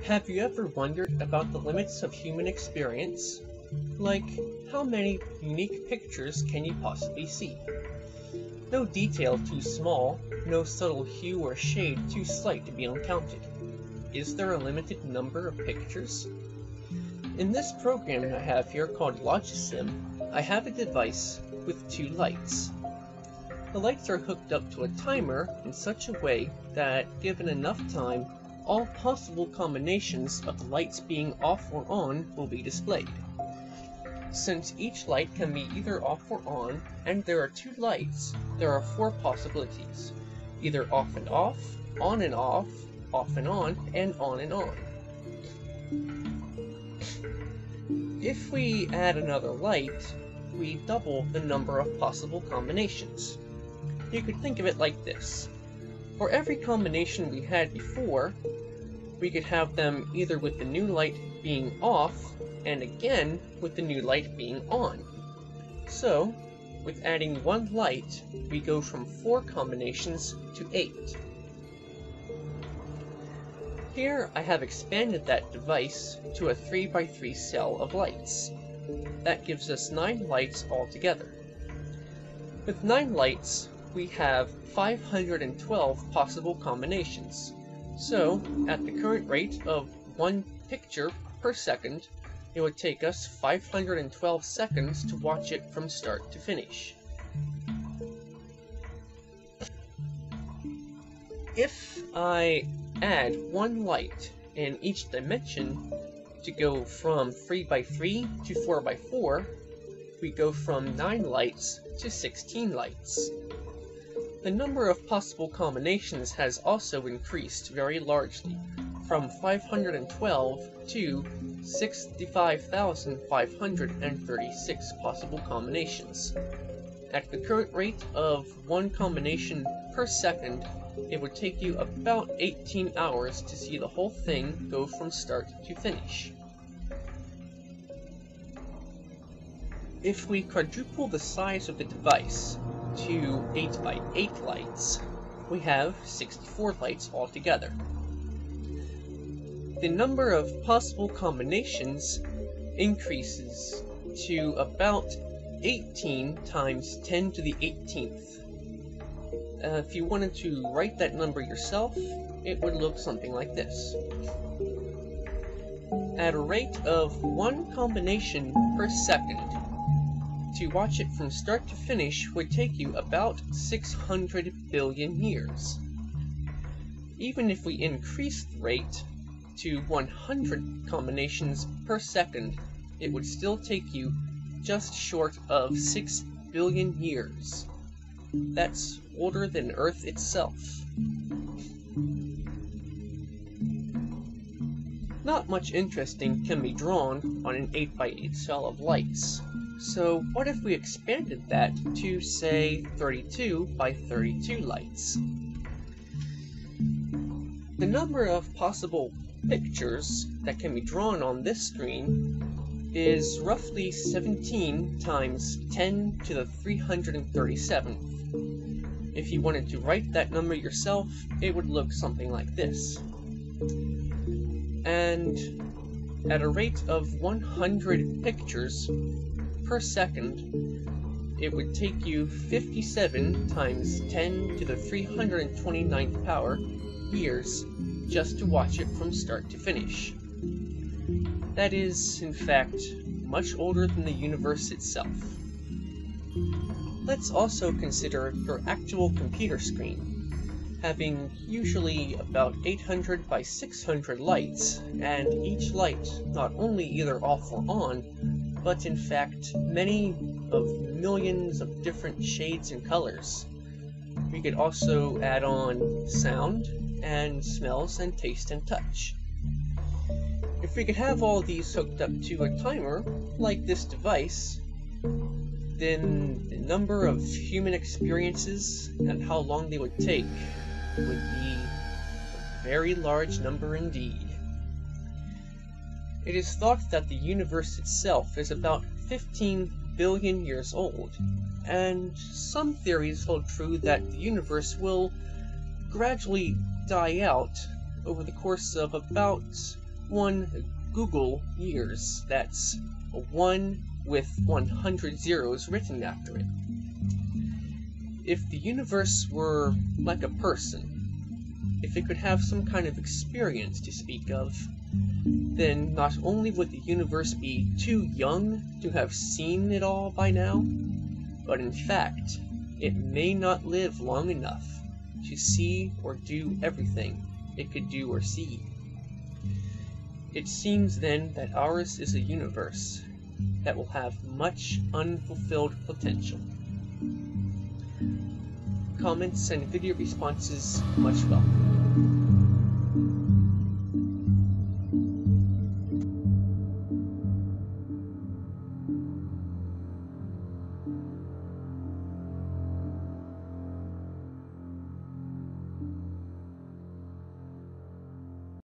Have you ever wondered about the limits of human experience? Like, how many unique pictures can you possibly see? No detail too small, no subtle hue or shade too slight to be uncounted. Is there a limited number of pictures? In this program I have here called Logisim, I have a device with two lights. The lights are hooked up to a timer in such a way that, given enough time, all possible combinations of the lights being off or on will be displayed. Since each light can be either off or on, and there are two lights, there are four possibilities: either off and off, on and off and on, and on and on. If we add another light, we double the number of possible combinations. You could think of it like this. For every combination we had before, we could have them either with the new light being off, and again with the new light being on. So, with adding one light, we go from 4 combinations to 8. Here I have expanded that device to a 3x3 cell of lights. That gives us 9 lights altogether. With 9 lights, we have 512 possible combinations. So, at the current rate of 1 picture per second, it would take us 512 seconds to watch it from start to finish. If I add 1 light in each dimension to go from 3x3 to 4x4, we go from 9 lights to 16 lights. The number of possible combinations has also increased very largely, from 512 to 65,536 possible combinations. At the current rate of 1 combination per second, it would take you about 18 hours to see the whole thing go from start to finish. If we quadruple the size of the device to 8x8 lights, we have 64 lights altogether. The number of possible combinations increases to about 18 times 10 to the 18th. If you wanted to write that number yourself, it would look something like this. At a rate of 1 combination per second, to watch it from start to finish would take you about 600 billion years. Even if we increase the rate to 100 combinations per second, it would still take you just short of 6 billion years. That's older than Earth itself. Not much interesting can be drawn on an 8x8 cell of lights. So what if we expanded that to, say, 32 by 32 lights? The number of possible pictures that can be drawn on this screen is roughly 17 times 10 to the 337th. If you wanted to write that number yourself, it would look something like this. And at a rate of 100 pictures per second, it would take you 57 times 10 to the 329th power years just to watch it from start to finish. That is, in fact, much older than the universe itself. Let's also consider your actual computer screen, having usually about 800 by 600 lights, and each light not only either off or on, but in fact many of millions of different shades and colors. We could also add on sound, and smells, and taste and touch. If we could have all these hooked up to a timer, like this device, then the number of human experiences and how long they would take would be a very large number indeed. It is thought that the universe itself is about 15 billion years old, and some theories hold true that the universe will gradually die out over the course of about 1 Google years. That's a 1 with 100 zeros written after it. If the universe were like a person, if it could have some kind of experience to speak of, then not only would the universe be too young to have seen it all by now, but in fact, it may not live long enough to see or do everything it could do or see. It seems then that ours is a universe that will have much unfulfilled potential. Comments and video responses much welcome.